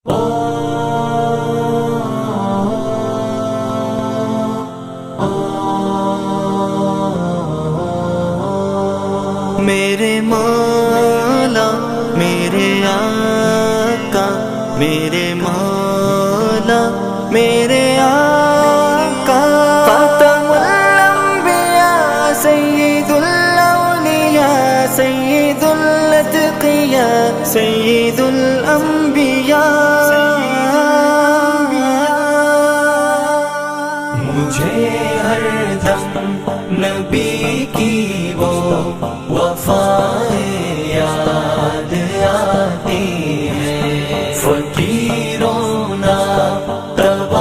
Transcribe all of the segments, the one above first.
میرے مولا میرے آقا، میرے مولا میرے آقا، خاتم الانبیاء سید الاولیاء سید الاتقیاء سید الانبیاء، مجھے ہر دم نبی کی وہ وفائیں یاد آتی ہیں، فقیروں ناتوانوں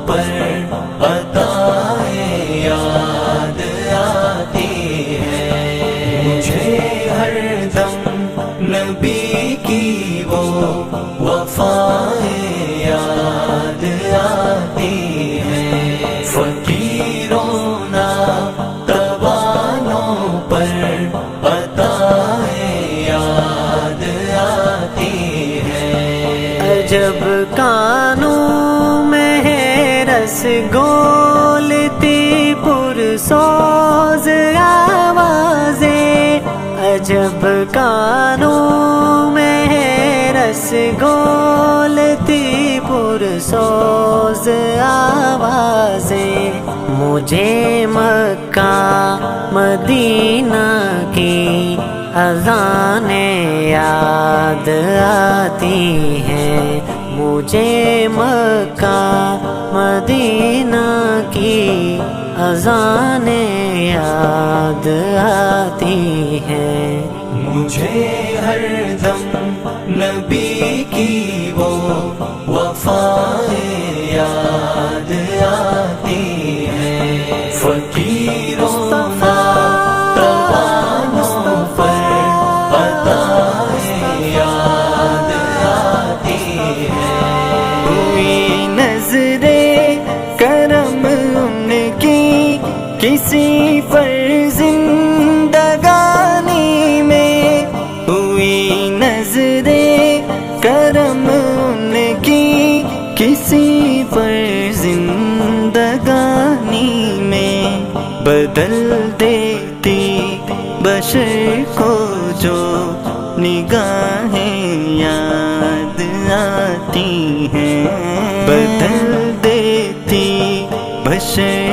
پر عطائیں یاد آتی ہیں، مجھے ہر دم نبی کی وہ وفائیں یاد آتی ہیں، فقیروں ناتوانوں پر عطائیں یاد آتی ہیں، عجب کانوں میں ہے رس گولتی پرسوز آوازیں، عجب کانوں میں ہے رس گولتی پرسوز آوازیں، مجھے مکہ مدینہ کی اذانیں یاد آتی ہیں، مجھے مکہ مدینہ کی اذانیں یاد آتی ہیں، مجھے ہر دم نبی کی وہ وفائیں یاد آتی ہیں، فقیروں ناتوانوں پر عطائیں یاد آتی ہیں، ہوئی نظر کرم ان کی کسی پر زندگانی میں، ہوئی نظر کرم ان کی کسی پر زندگانی میں، بدل دیتی بشر کو جو نگاہیں یاد آتی ہیں، بدل دیتی بشر